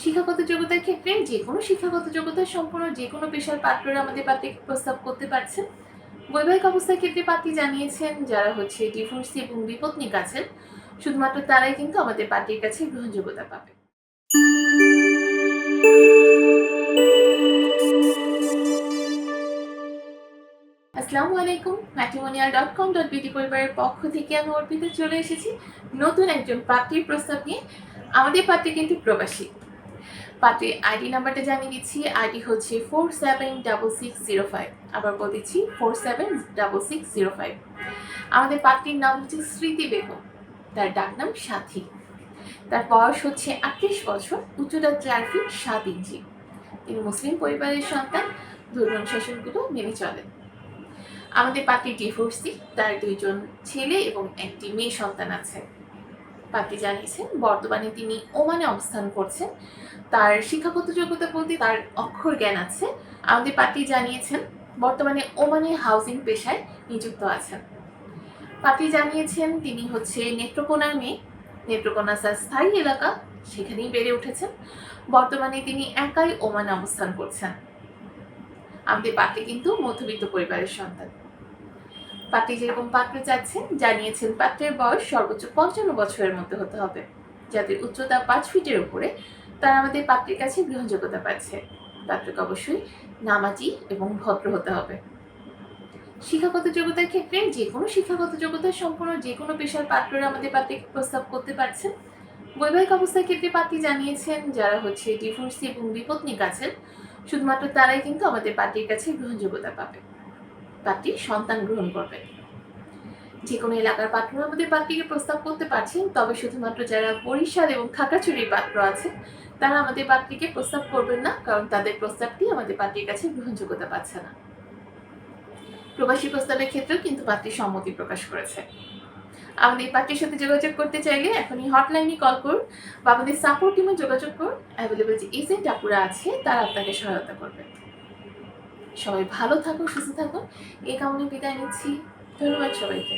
শিক্ষাগত যোগ্যতার ক্ষেত্রে যেকোনো শিক্ষাগত যোগ্যতা সম্পন্ন যেকোনো পেশার পাত্ররা আমাদের পাত্রে প্রস্তাব করতে পারছেন। বৈবাহিক অবস্থার ক্ষেত্রে পাত্রী জানিয়েছেন যারা ডিভোর্সি এবং বিপত্নিক আছেন, শুধুমাত্র তারাই কিন্তু আমাদের পাত্রীর কাছে গ্রহণযোগ্যতা পাবে। আসসালামু আলাইকুম। matrimonial.com.bt পরিবারের পক্ষ থেকে আমি অর্পিতা চলে এসেছি নতুন একজন পাত্রীর প্রস্তাব নিয়ে। আমাদের পাত্রী কিন্তু প্রবাসী। পাত্রীর আইডি নাম্বারটা জানিয়ে দিচ্ছি। আইডি হচ্ছে 476605। আবার বলতেছি 476605। আমাদের পাত্রীর নাম হচ্ছে স্মৃতি বেগম, তার ডাক নাম সাথী। তার বয়স হচ্ছে 38 বছর, উচ্চতা 4 ফিট 7 ইঞ্চি। তিনি মুসলিম পরিবারের সন্তান, ধর্মীয় অনুশাসনগুলো মেনে চলেন। আমাদের পাত্রী ডিভোর্সি, তার 2 জন ছেলে এবং একটি মেয়ে সন্তান আছে। পাত্রী জানিয়েছেন বর্তমানে তিনি ওমানে অবস্থান করছেন। তার শিক্ষাগত যোগ্যতা বলতে তার অক্ষর জ্ঞান আছে। আমাদের পাত্রী জানিয়েছেন বর্তমানে ওমানে হাউজিং পেশায় নিযুক্ত আছেন। পাত্রী জানিয়েছেন তিনি নেত্রকোনার মেয়ে। নেত্রকোনা তার স্থায়ী এলাকা, সেখানেই বেড়ে উঠেছেন। বর্তমানে তিনি একাই ওমানে অবস্থান করছেন। আমাদের পাত্রী কিন্তু মধ্যবিত্ত পরিবারের সন্তান। পাত্রী যেরকম পাত্র চাচ্ছেন জানিয়েছেন পাত্রের বয়স সর্বোচ্চ 55 বছরের মধ্যে হতে হবে, যাদের উচ্চতা 5 ফিটের উপরে, তারা আমাদের পাত্রের কাছে গ্রহণযোগ্যতা পাচ্ছে। পাত্রকে অবশ্যই নামাজি এবং ভদ্র হতে হবে। শিক্ষাগত যোগ্যতার ক্ষেত্রে যেকোনো শিক্ষাগত যোগ্যতা সম্পন্ন যেকোনো পেশার পাত্ররা আমাদের পাত্রে প্রস্তাব করতে পারছেন। বৈবাহিক অবস্থার ক্ষেত্রে পাত্রী জানিয়েছেন যারা ডিভোর্সি এবং বিপত্নিক আছেন, শুধুমাত্র তারাই কিন্তু আমাদের পাত্রীর কাছে গ্রহণযোগ্যতা পাবে। পাত্রী সন্তান গ্রহণ করবে। যে কোনো এলাকার পাত্ররা আমাদের পাত্রীকে প্রস্তাব করতে পারছেন, তবে শুধুমাত্র যারা বরিশাল এবং খাগড়াছড়ির পাত্র আছে তারা আমাদের পাত্রীকে প্রস্তাব করবেন না, কারণ তাদের প্রস্তাবটি আমাদের পাত্রীর কাছে গ্রহণযোগ্যতা পাচ্ছে না। প্রবাসী প্রস্তাবের ক্ষেত্রেও কিন্তু পাত্রী সম্মতি প্রকাশ করেছে। আমাদের পাত্রীর সাথে যোগাযোগ করতে চাইলে এখনই হটলাইনে কল করুন বা আমাদের সাপোর্ট টিমে যোগাযোগ করুন। অ্যাভেলেবল যে এজেন্ট আপুরা আছে তারা আপনাকে সহায়তা করবে। সবাই ভালো থাকুন, সুস্থ থাকুন, এই কামনে বিদায় নিচ্ছি। ধন্যবাদ সবাইকে।